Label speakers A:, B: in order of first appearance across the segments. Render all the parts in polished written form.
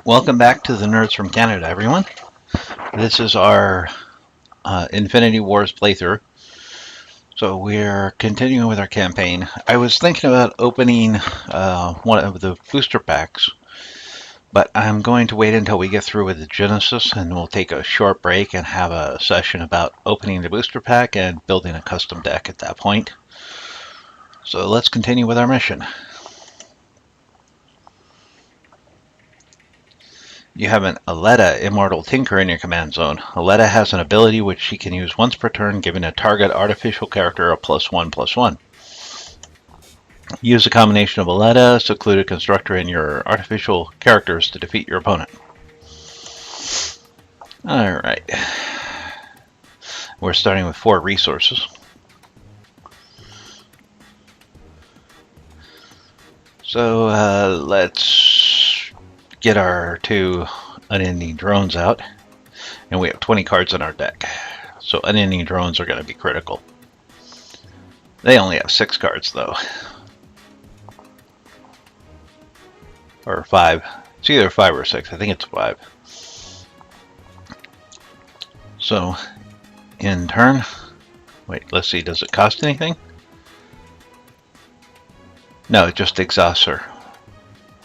A: Welcome back to the Nerds from Canada, everyone. This is our Infinity Wars playthrough. So we're continuing with our campaign. I was thinking about opening one of the booster packs, but I'm going to wait until we get through with the Genesis, and we'll take a short break and have a session about opening the booster pack and building a custom deck at that point. So let's continue with our mission. You have an Aletta, Immortal Tinker, in your command zone. Aletta has an ability which she can use once per turn, giving a target artificial character a +1/+1. Use a combination of Aletta, Secluded Constructor, and your artificial characters to defeat your opponent. Alright. We're starting with 4 resources. So let's get our 2 unending drones out, and we have 20 cards in our deck, so unending drones are going to be critical. They only have 6 cards though, or 5. It's either 5 or 6. I think it's 5. So in turn, wait, let's see, does it cost anything? No, it just exhausts her.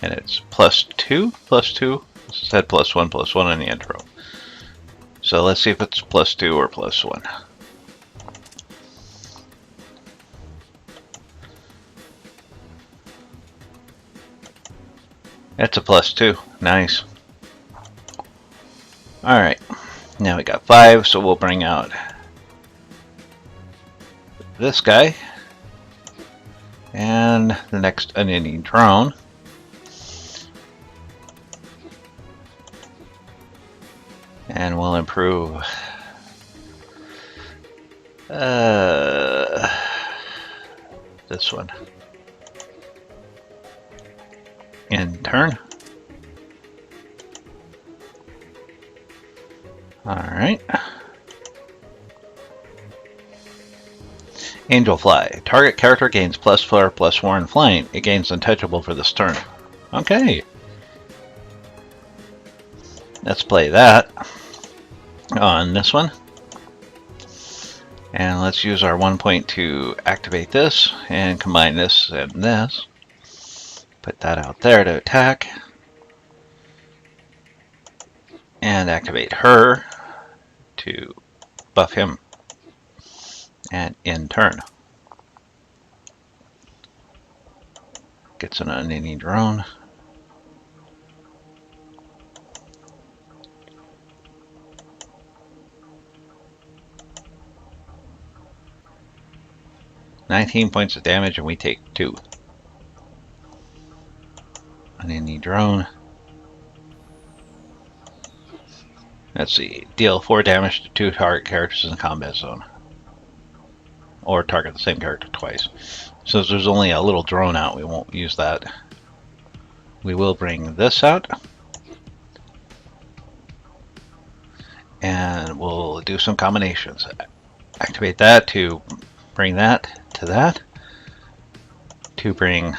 A: And it's +2, +2. It said +1/+1 in the intro. So let's see if it's +2 or +1. It's a +2. Nice. Alright. Now we got 5, so we'll bring out this guy. And the next unending drone. And we'll improve this one in turn. Alright. Angel Fly. Target character gains +4/+4 in flying. It gains untouchable for this turn. Okay. Let's play that on this one. And let's use our 1 point to activate this and combine this and this. Put that out there to attack. And activate her to buff him. And in turn. Gets an unending drone. $19 points of damage, and we take 2. Unending drone. Let's see. Deal 4 damage to 2 target characters in the combat zone. Or target the same character twice. So there's only a little drone out, we won't use that. We will bring this out. And we'll do some combinations. Activate that to bring that to that. To bring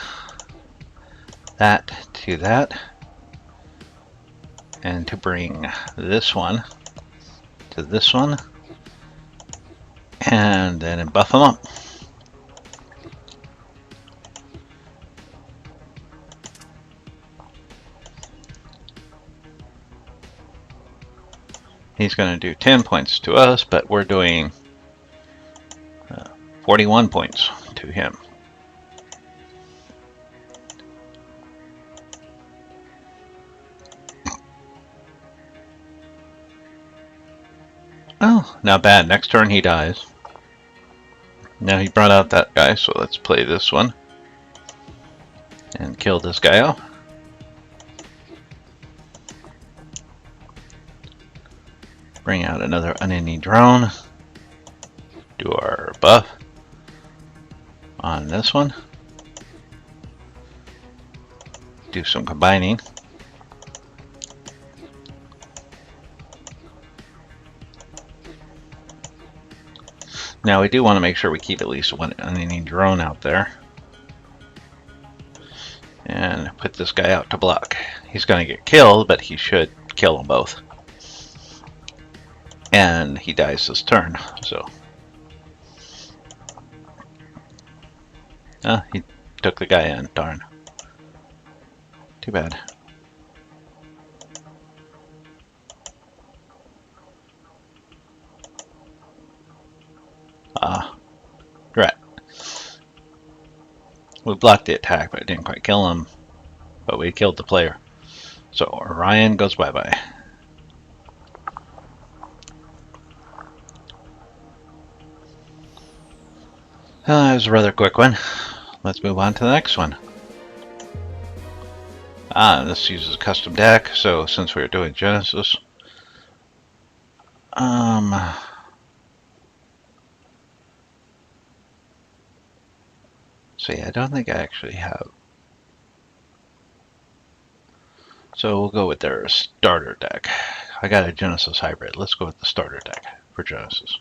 A: that to that. And to bring this one to this one. And then buff them up. He's going to do 10 points to us, but we're doing 41 points to him. Oh, not bad. Next turn he dies. Now he brought out that guy, so let's play this one. And kill this guy off. Bring out another unending drone. Do our buff on this one. Do some combining. Now we do want to make sure we keep at least one unending drone out there. And and put this guy out to block. He's going to get killed, but he should kill them both. And he dies this turn, so. He took the guy in, darn. Too bad. Drat. We blocked the attack, but it didn't quite kill him. But we killed the player. So Orion goes bye-bye. That was a rather quick one. Let's move on to the next one. This uses a custom deck, so since we were doing Genesis, so yeah, I don't think I actually have. So we'll go with their starter deck. I got a Genesis hybrid. Let's go with the starter deck for Genesis.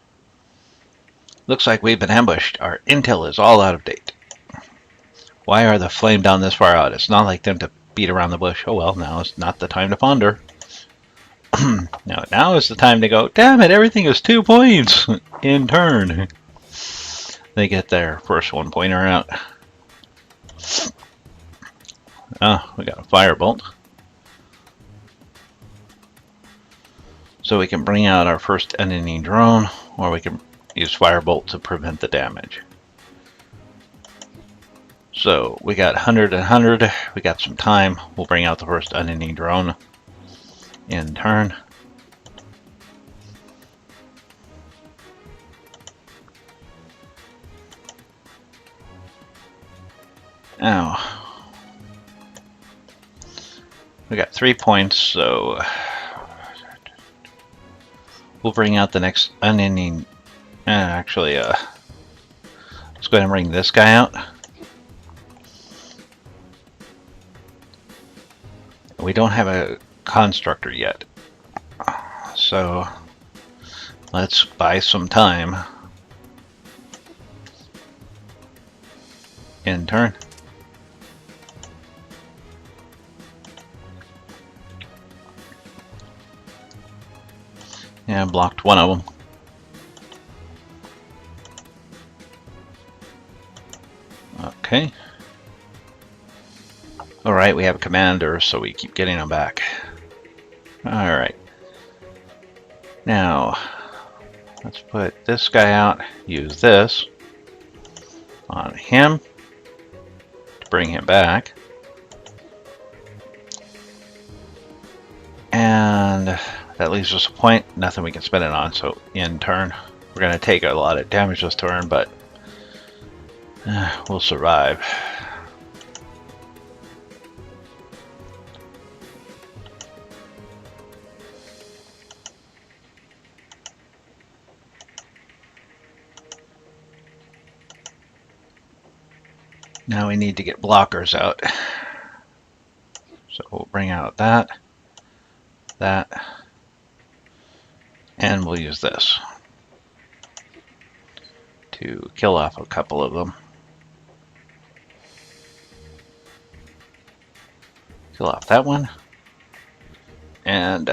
A: Looks like we've been ambushed. Our intel is all out of date. Why are the flame down this far out? It's not like them to beat around the bush. Oh well, now is not the time to ponder. Now is the time to go, damn it, everything is 2 points in turn. They get their first 1-pointer out. Oh, we got a firebolt. So we can bring out our first enemy drone, or we can use firebolt to prevent the damage. So we got 100 and 100. We got some time. We'll bring out the first enemy drone in turn. Now we got 3 points, so we'll bring out the next unending. Actually, let's go ahead and bring this guy out. We don't have a constructor yet, so let's buy some time in turn. Yeah, blocked one of them. Okay. Alright, we have a commander, so we keep getting them back. Alright. Now, let's put this guy out, use this on him to bring him back. And that leaves us a point, nothing we can spend it on, so in turn. We're going to take a lot of damage this turn, but we'll survive. Now we need to get blockers out. So we'll bring out that, and we'll use this to kill off a couple of them. Kill off that one. And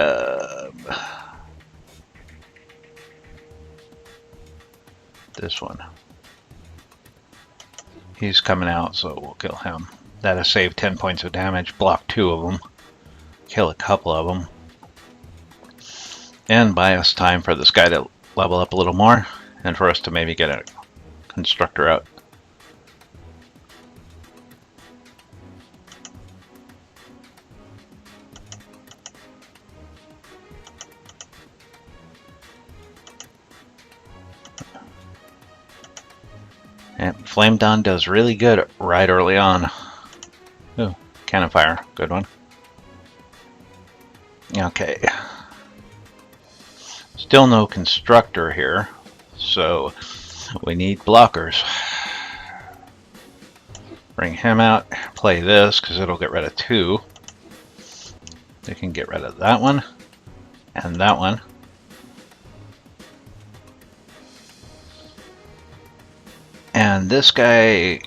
A: this one. He's coming out, so we'll kill him. That'll save 10 points of damage, block 2 of them, kill a couple of them, and buy us time for this guy to level up a little more, and for us to maybe get a constructor out. And Flame Dawn does really good right early on. Ooh, cannon fire, good one. Okay. Still no constructor here, so we need blockers. Bring him out, play this, because it'll get rid of 2. They can get rid of that one, and that one. And this guy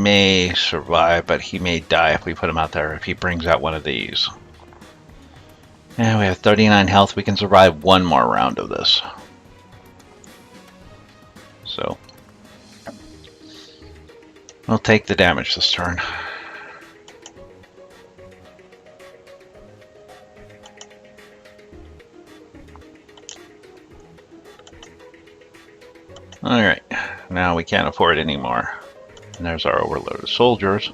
A: may survive, but he may die if we put him out there, if he brings out one of these. And we have 39 health. We can survive one more round of this. So we'll take the damage this turn. Alright, now we can't afford any more. And there's our overload of soldiers.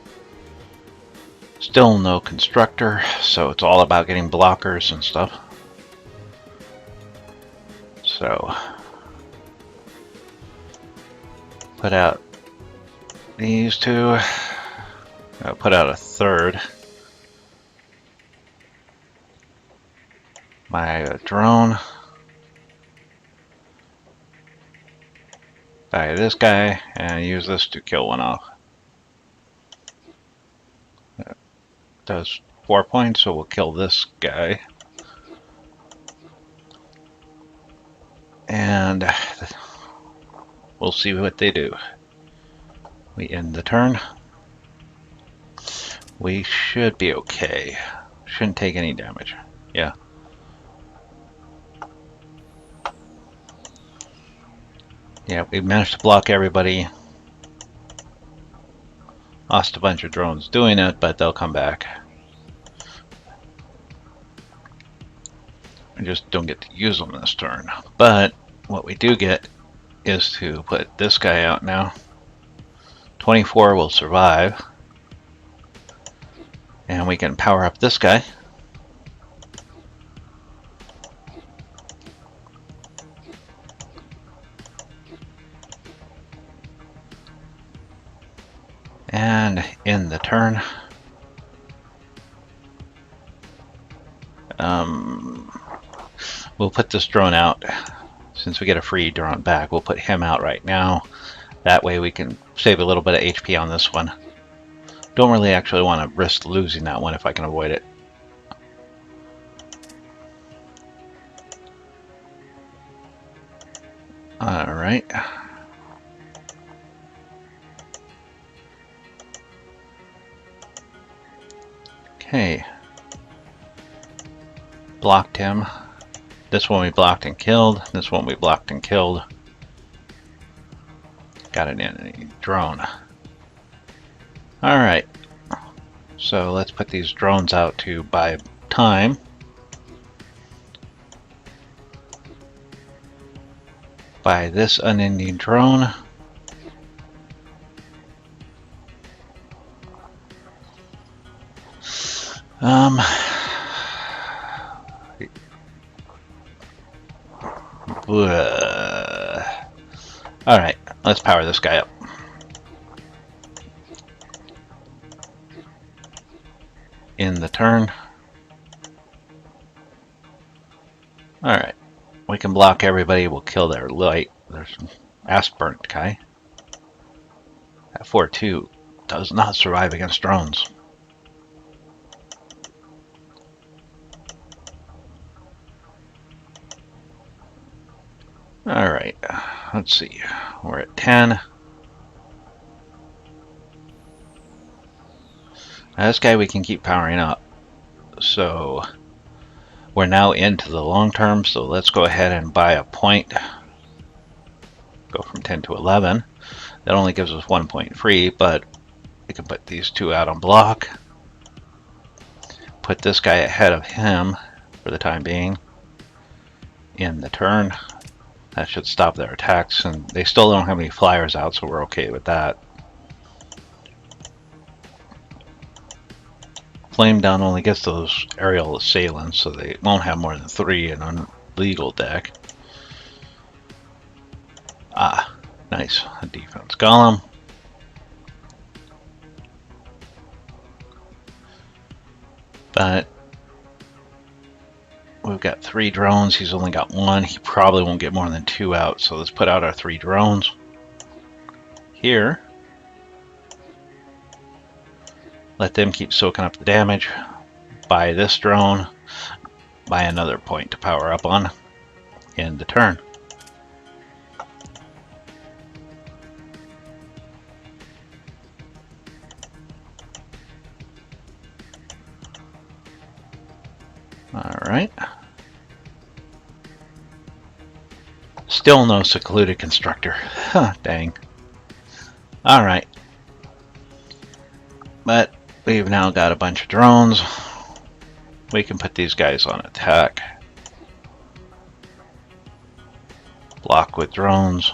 A: Still no constructor, so it's all about getting blockers and stuff. So, put out these two. I'll put out a third. My drone. Die this guy, and use this to kill one off. That does 4 points, so we'll kill this guy. And we'll see what they do. We end the turn. We should be okay. Shouldn't take any damage. Yeah. Yeah, we managed to block everybody. Lost a bunch of drones doing it, but they'll come back. We just don't get to use them this turn. But what we do get is to put this guy out now. 24 will survive. And we can power up this guy. And in the turn, we'll put this drone out. Since we get a free drone back, we'll put him out right now. That way we can save a little bit of HP on this one. Don't really actually want to risk losing that one if I can avoid it. Alright. Okay. Blocked him. This one we blocked and killed. This one we blocked and killed. Got an enemy drone. Alright. So let's put these drones out to buy time. Buy this unending drone. Alright, let's power this guy up. In the turn. Alright, we can block everybody, we'll kill their light. There's an ass-burnt guy. That 4-2 does not survive against drones. Alright, let's see. We're at 10. Now this guy we can keep powering up. So we're now into the long term, so let's go ahead and buy a point. Go from 10 to 11. That only gives us 1 point free, but we can put these two out on block. Put this guy ahead of him for the time being. In the turn. That should stop their attacks, and they still don't have any flyers out, so we're okay with that. Flame Down only gets those aerial assailants, so they won't have more than 3 in an legal deck. Ah, nice. A defense golem. But we've got 3 drones. He's only got 1. He probably won't get more than 2 out. So let's put out our 3 drones. Here. Let them keep soaking up the damage. Buy this drone. Buy another point to power up on. End the turn. Alright. Still no secluded constructor. Huh, dang. Alright. But we've now got a bunch of drones. We can put these guys on attack. Block with drones.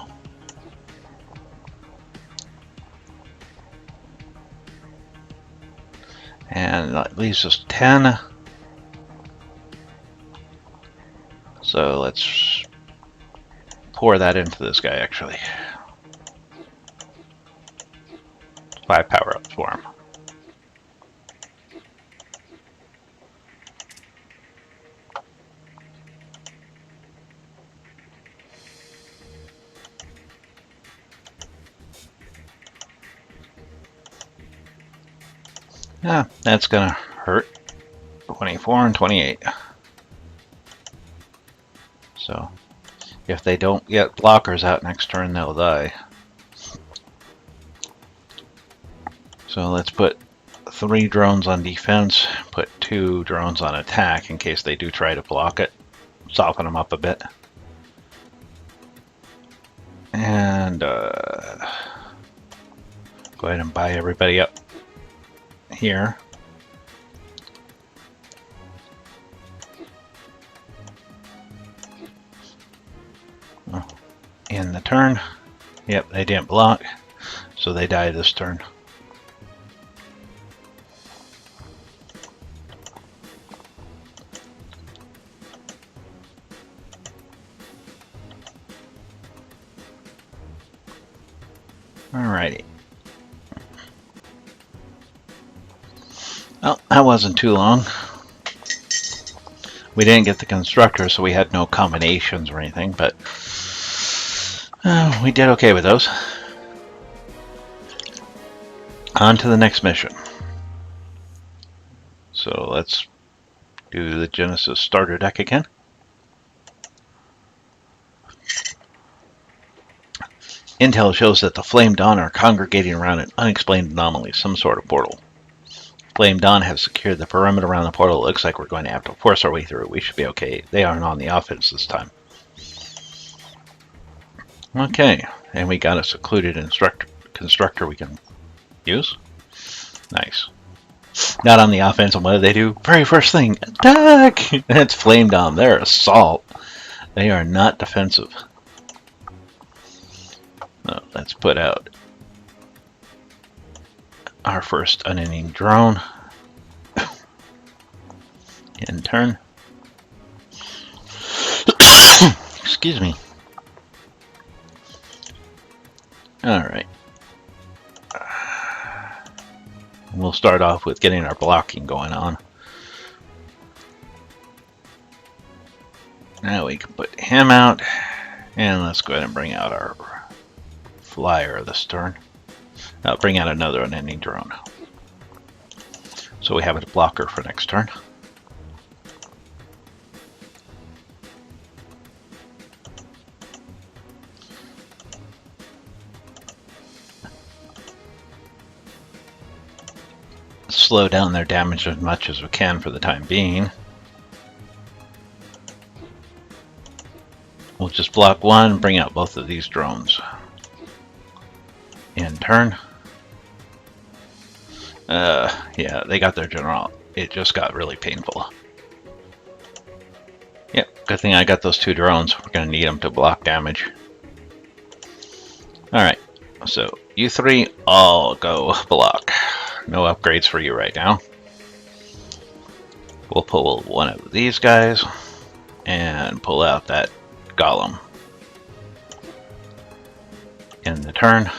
A: And that leaves us 10. So let's pour that into this guy, actually. 5 power-ups for him. Yeah, that's gonna hurt. 24 and 28. So, if they don't get blockers out next turn, they'll die. So let's put 3 drones on defense, put 2 drones on attack in case they do try to block it. Soften them up a bit. And go ahead and buy everybody up here. In the turn. Yep, they didn't block, so they die this turn. Alrighty. Well, that wasn't too long. We didn't get the constructor, so we had no combinations or anything, but we did okay with those. On to the next mission. So let's do the Genesis starter deck again. Intel shows that the Flame Dawn are congregating around an unexplained anomaly, some sort of portal. Flame Dawn have secured the perimeter around the portal. It looks like we're going to have to force our way through. We should be okay. They aren't on the offense this time. Okay, and we got a secluded constructor we can use. Nice. Not on the offense, and what do they do? Very first thing, attack! That's Flame Dawn. They're assault. They are not defensive. So let's put out our first unending drone. In turn. Excuse me. Alright. We'll start off with getting our blocking going on. Now we can put him out. And let's go ahead and bring out our flyer this turn. Now bring out another unending drone. So we have a blocker for next turn. Slow down their damage as much as we can for the time being. We'll just block one, bring out both of these drones. In turn. Yeah, they got their general. It just got really painful. Yep, good thing I got those 2 drones. We're going to need them to block damage. Alright, so you 3 all go block. No upgrades for you right now. We'll pull one of these guys and pull out that golem. In the turn.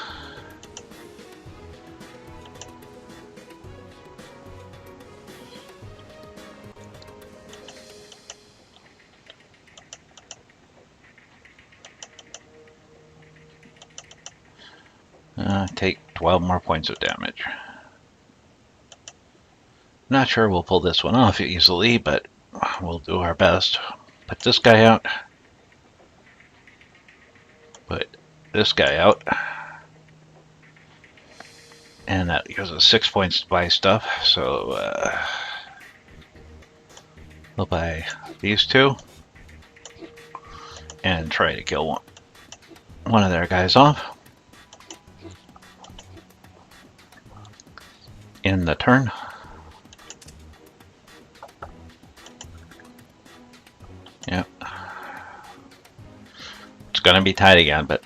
A: Take 12 more points of damage. Not sure we'll pull this one off easily, but we'll do our best. Put this guy out. Put this guy out. And that gives us 6 points to buy stuff, so We'll buy these two and try to kill one of their guys off in the turn. Yep. It's going to be tight again, but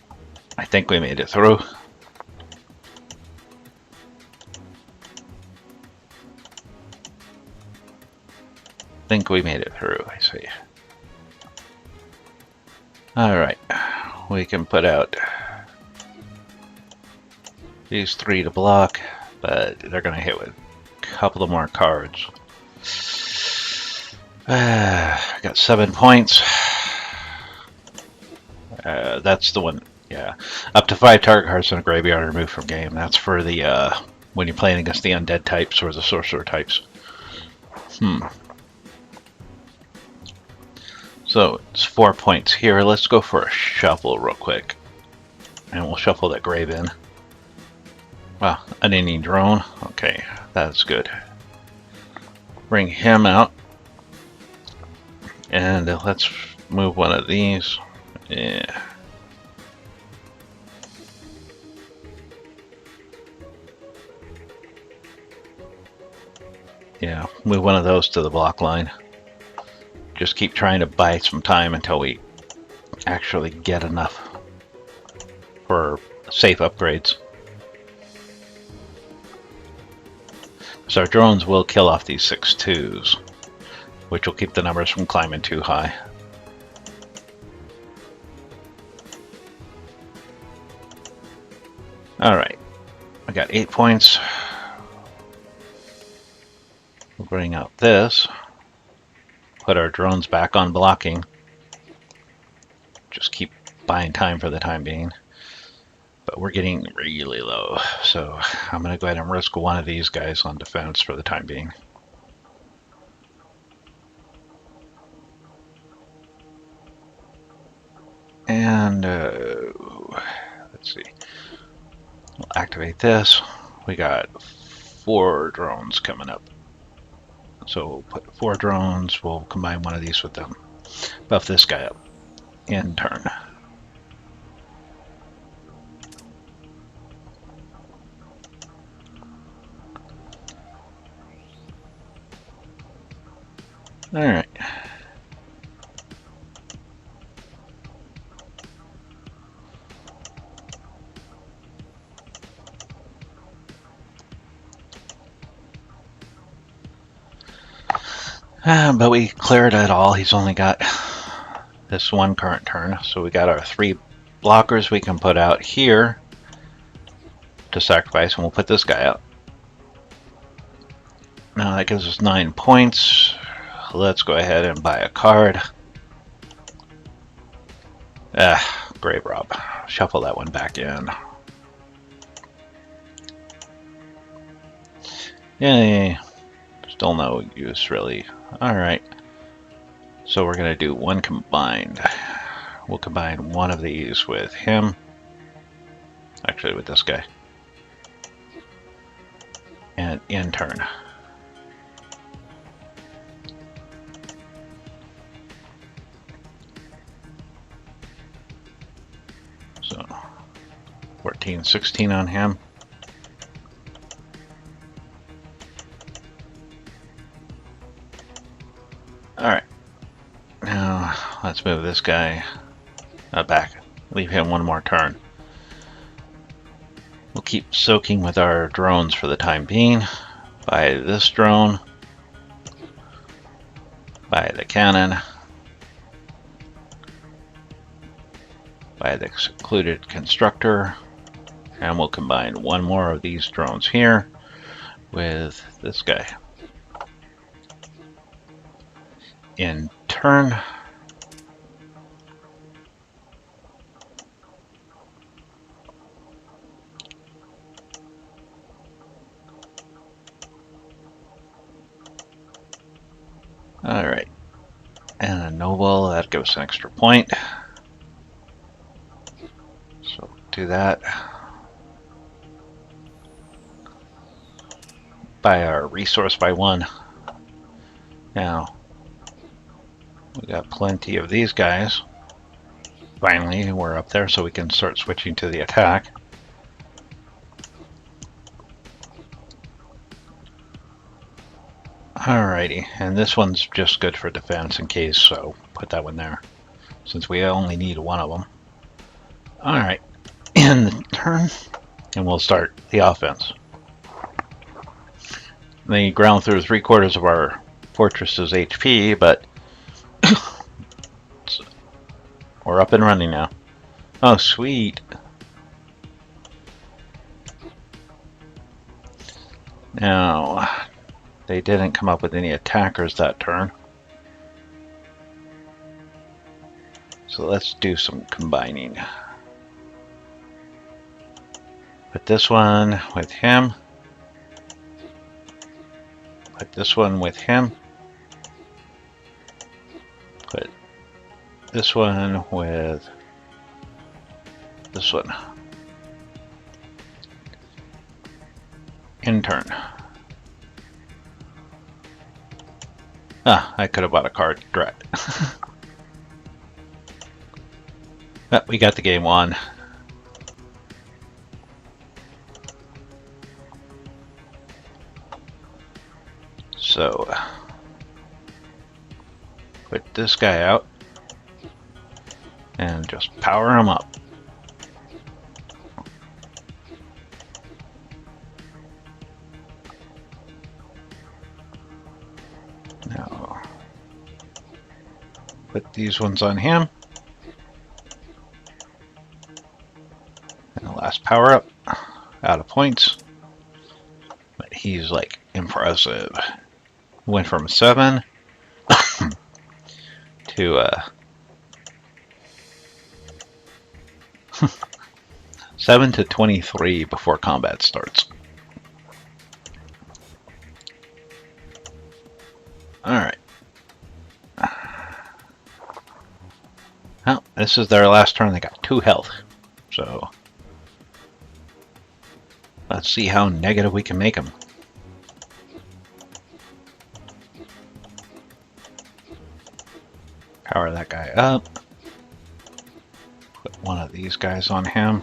A: I think we made it through. I see. Alright, we can put out these three to block, but they're going to hit with a couple of more cards. I got 7 points. That's the one, yeah. Up to 5 target cards in a graveyard are removed from game. That's for the, when you're playing against the undead types or the sorcerer types. So it's 4 points here. Let's go for a shuffle real quick. And we'll shuffle that grave in. Wow, an inning drone. Okay, that's good. Bring him out. And let's move one of these. Yeah. Yeah, move one of those to the block line. Just keep trying to buy some time until we actually get enough for safe upgrades. So our drones will kill off these 6/2s, which will keep the numbers from climbing too high. Alright, I got 8 points. We'll bring out this. Put our drones back on blocking. Just keep buying time for the time being. But we're getting really low, so I'm going to go ahead and risk one of these guys on defense for the time being. And let's see. We'll activate this. We got 4 drones coming up. So we'll put 4 drones. We'll combine one of these with them. Buff this guy up in turn. Alright. But we cleared it all. He's only got this one current turn. So we got our 3 blockers we can put out here to sacrifice, and we'll put this guy out. Now that gives us 9 points. Let's go ahead and buy a card. Grave Rob. Shuffle that one back in. Yay. Still no use, really. Alright. So we're going to do one combined. We'll combine one of these with him. Actually, with this guy. And in turn. So 14, 16 on him. Alright. Now let's move this guy back. Leave him one more turn. We'll keep soaking with our drones for the time being. Buy this drone. Buy the cannon. Buy the secluded constructor. And we'll combine one more of these drones here with this guy. In turn. Alright. And a noble, that gives us an extra point. So do that. Buy our resource by 1. Now, We got plenty of these guys. Finally, we're up there, so we can start switching to the attack. Alrighty, and this one's just good for defense in case, so put that one there, since we only need one of them. Alright, end the turn, and we'll start the offense. They ground through 3/4 of our fortress's HP, but we're up and running now. Oh, sweet. Now, they didn't come up with any attackers that turn. So let's do some combining. Put this one with him. Put this one with him. Put this one with this one. In turn. Ah, I could have bought a card. Drat. But we got the game won. So, put this guy out and just power him up. Now, put these ones on him. And the last power up, out of points. But he's like impressive. Went from 7 to 7 to 23 before combat starts. Alright. Well, this is their last turn. They got 2 health. So, let's see how negative we can make them. Power that guy up. Put one of these guys on him.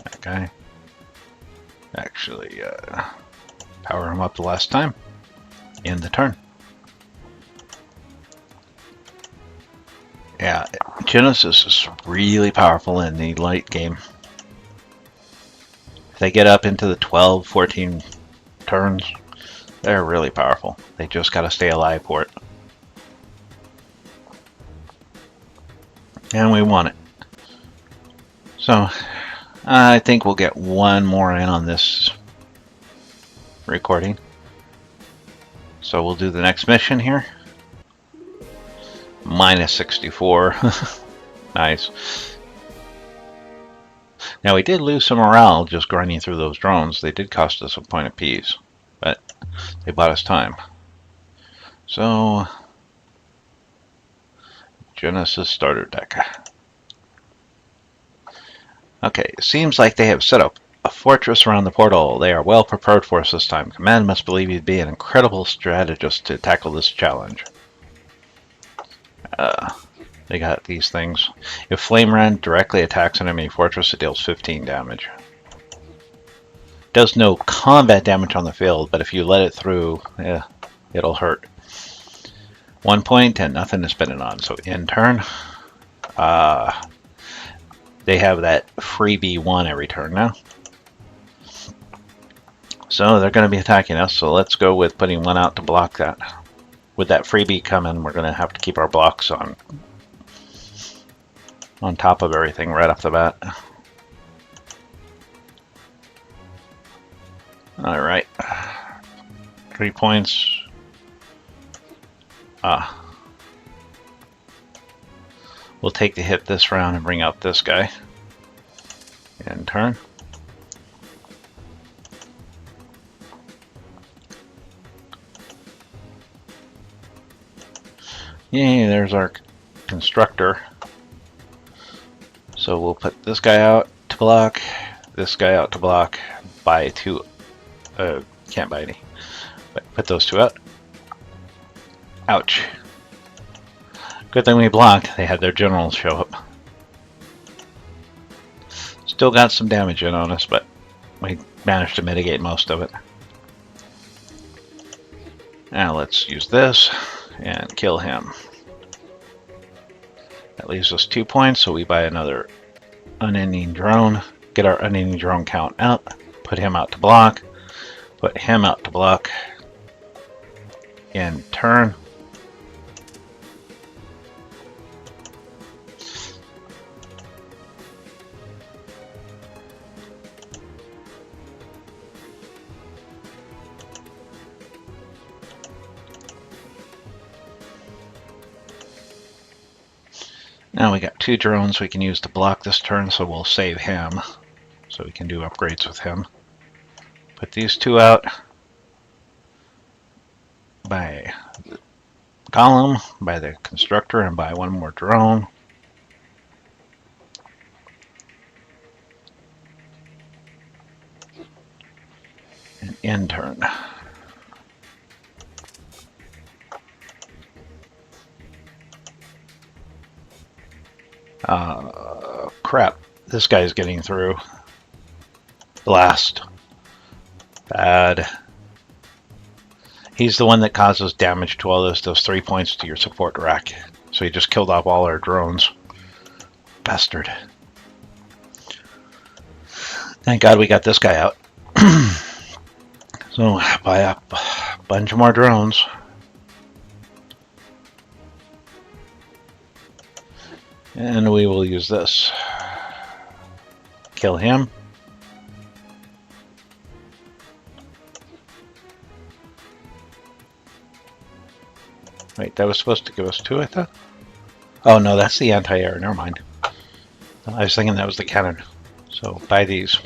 A: That guy. Actually, power him up the last time. End the turn. Yeah, Genesis is really powerful in the late game. If they get up into the 12, 14 turns, they're really powerful. They just gotta stay alive for it. And we won it. So, I think we'll get one more in on this recording. So we'll do the next mission here. Minus 64. Nice. Now we did lose some morale just grinding through those drones. They did cost us a point apiece, but they bought us time. So, Genesis starter deck. Okay, it seems like they have set up a fortress around the portal. They are well prepared for us this time. Command must believe you'd be an incredible strategist to tackle this challenge. They got these things. If Flame Rend directly attacks an enemy fortress, it deals 15 damage. Does no combat damage on the field, but if you let it through, yeah, it'll hurt. 1 point and nothing to spend it on. So in turn, they have that freebie 1 every turn now. So they're going to be attacking us, so let's go with putting 1 out to block that. With that freebie coming, we're going to have to keep our blocks on top of everything right off the bat. Alright. 3 points. We'll take the hit this round and bring out this guy. In turn. Yay, there's our constructor. So we'll put this guy out to block, this guy out to block, buy 2, can't buy any. Put those two out. Ouch. Good thing we blocked. They had their generals show up. Still got some damage in on us, but we managed to mitigate most of it. Now let's use this and kill him. That leaves us 2 points, so we buy another unending drone. Get our unending drone count out. Put him out to block. Put him out to block. In turn. Now we got 2 drones we can use to block this turn, so we'll save him. So we can do upgrades with him. Put these 2 out. Buy the column, buy the constructor, and buy 1 more drone. And end turn. Crap. This guy's getting through. Blast. Bad. He's the one that causes damage to all this. Does 3 points to your support rack. So he just killed off all our drones. Bastard. Thank God we got this guy out. So buy up a bunch more drones. And we will use this. Kill him. Wait, that was supposed to give us 2, I thought? Oh no, that's the anti-air, never mind. I was thinking that was the cannon. So buy these.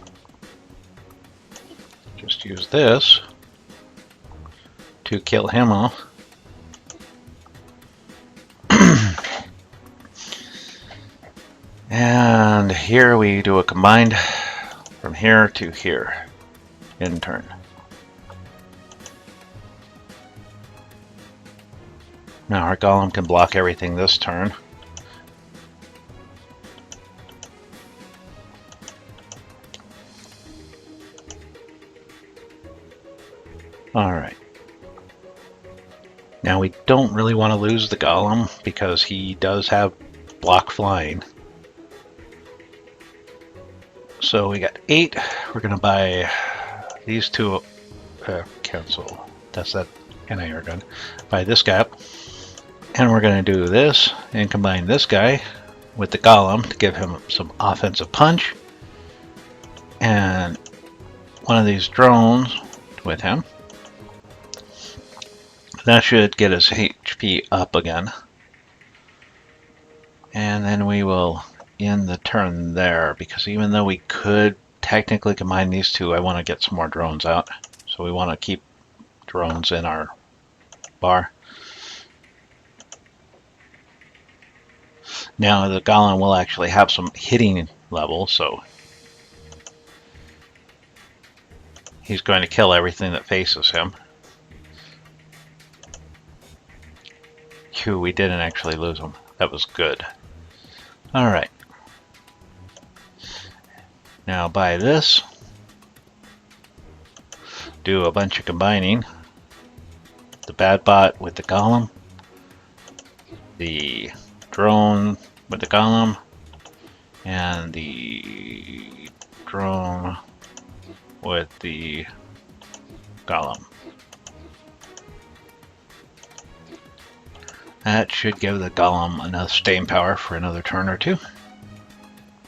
A: Just use this to kill him off. And here we do a combined from here to here in turn. Now our golem can block everything this turn. Alright. Now we don't really want to lose the golem because he does have block flying. So we got 8. We're going to buy these 2. Cancel. That's that anti-air gun. Buy this guy up. And we're going to do this and combine this guy with the golem to give him some offensive punch. And one of these drones with him. That should get his HP up again. And then we will end the turn there, because even though we could technically combine these 2, I want to get some more drones out. So we want to keep drones in our bar. Now the golem will actually have some hitting level, so he's going to kill everything that faces him. Phew, we didn't actually lose him. That was good. Alright. Now buy this. Do a bunch of combining. The bad bot with the golem. The drone with the golem. And the drone with the golem. That should give the golem enough staying power for another turn or 2.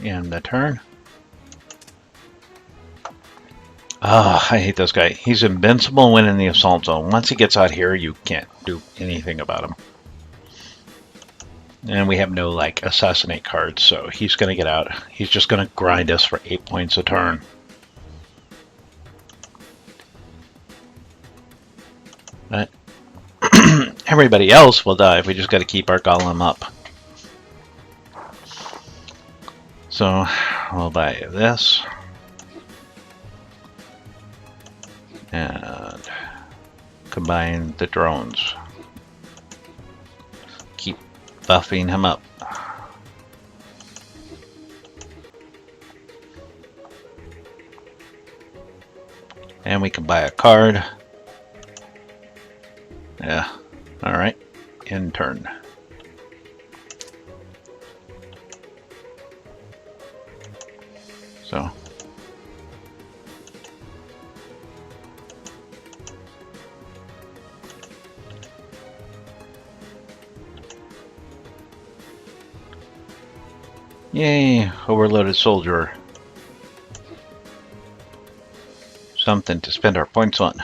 A: End the turn. Ah, I hate this guy. He's invincible when in the assault zone. Once he gets out here, you can't do anything about him. And we have no, like, assassinate cards, so he's going to get out. He's just going to grind us for 8 points a turn. But everybody else will die. We just got to keep our golem up. So we'll buy this. And combine the drones. Keep buffing him up. And we can buy a card. Yeah, alright. In turn. So. Yay, overloaded soldier. Something to spend our points on.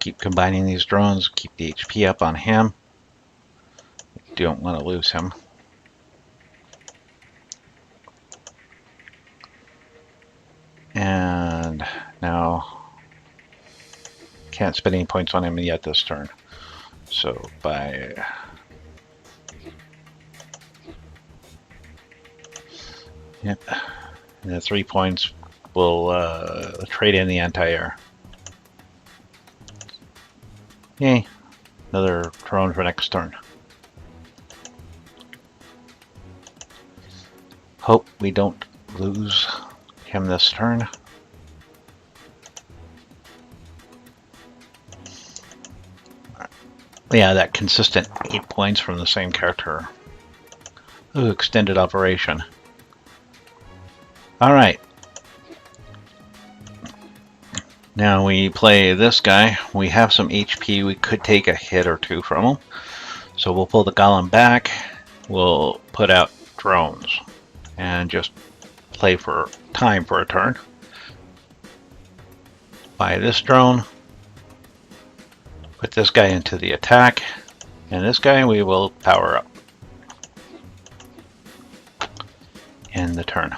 A: Keep combining these drones, keep the HP up on him. Don't want to lose him. And now can't spend any points on him yet this turn. So by yep, and the 3 points will trade in the anti-air. Yay, another drone for next turn. Hope we don't lose him this turn. Yeah, that consistent 8 points from the same character. Ooh, extended operation. Alright. Now we play this guy. We have some HP. We could take a hit or two from him. So we'll pull the golem back. We'll put out drones. And just play for time for a turn. Buy this drone. Put this guy into the attack. And this guy we will power up. End the turn.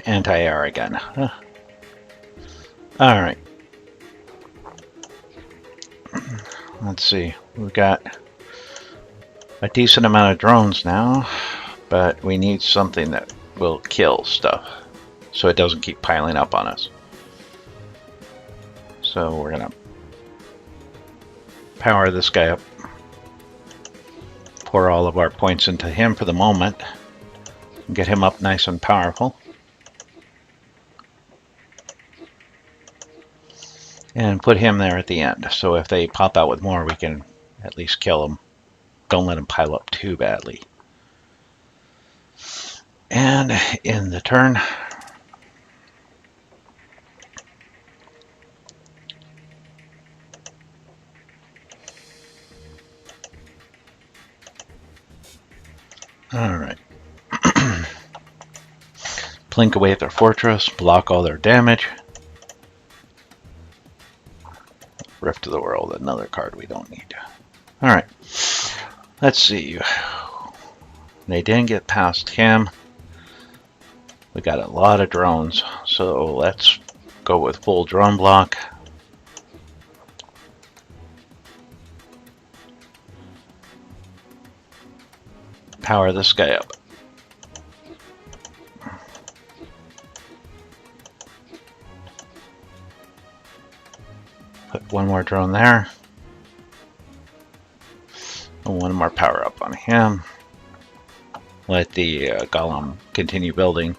A: Anti-air again. Alright. Let's see. We've got a decent amount of drones now, but we need something that will kill stuff so it doesn't keep piling up on us. So we're going to power this guy up. Pour all of our points into him for the moment. Get him up nice and powerful. And put him there at the end. So if they pop out with more, we can at least kill them. Don't let them pile up too badly. And in the turn. Alright. Plink away at their fortress. Block all their damage. Rift of the World, another card we don't need. Alright, let's see. They didn't get past him. We got a lot of drones, so let's go with full drone block. Power this guy up. Put one more drone there. And one more power up on him. Let the golem continue building.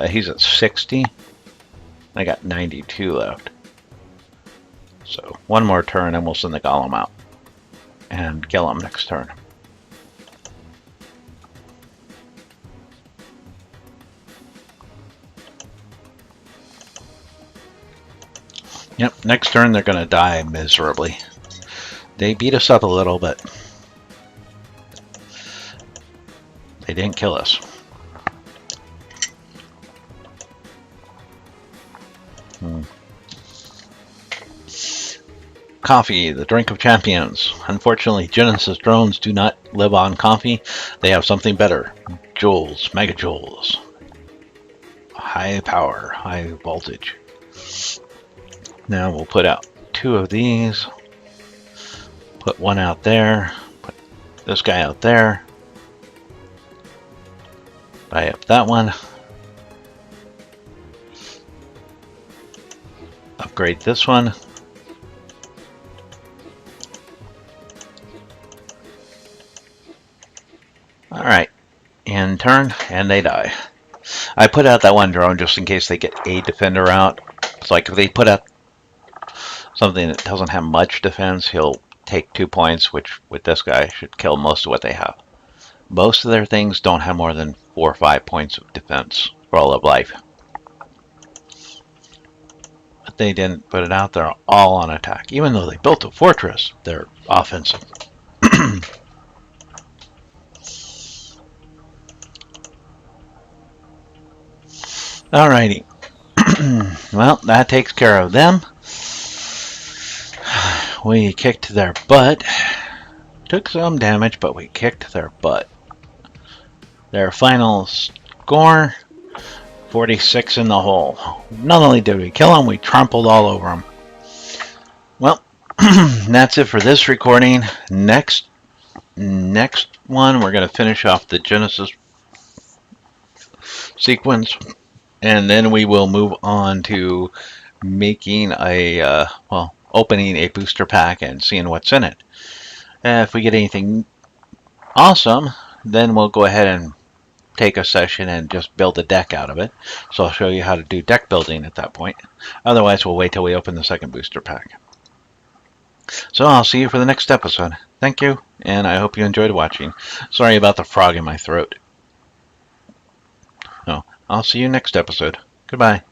A: He's at 60. I got 92 left. So one more turn and we'll send the golem out. And kill him next turn. Yep, next turn they're going to die miserably. They beat us up a little, but they didn't kill us. coffee, the drink of champions. Unfortunately, Genesis drones do not live on coffee. They have something better. Joules, megajoules. High power, high voltage. Now we'll put out 2 of these. Put 1 out there. Put this guy out there. Buy up that one. Upgrade this one. Alright, in turn, and they die. I put out that one drone just in case they get a defender out. It's like if they put out something that doesn't have much defense, he'll take 2 points, which with this guy should kill most of what they have. Most of their things don't have more than 4 or 5 points of defense for all of life. But they didn't put it out there all on attack. Even though they built a fortress, they're offensive. Alrighty. Well, that takes care of them. We kicked their butt. Took some damage, but we kicked their butt. Their final score, 46 in the hole. Not only did we kill them, we trampled all over them. Well, that's it for this recording. Next one, we're going to finish off the Genesis sequence. And then we will move on to making a, opening a booster pack and seeing what's in it. If we get anything awesome, then we'll go ahead and take a session and just build a deck out of it. So I'll show you how to do deck building at that point. Otherwise, we'll wait till we open the second booster pack. So I'll see you for the next episode. Thank you, and I hope you enjoyed watching. Sorry about the frog in my throat. I'll see you next episode. Goodbye.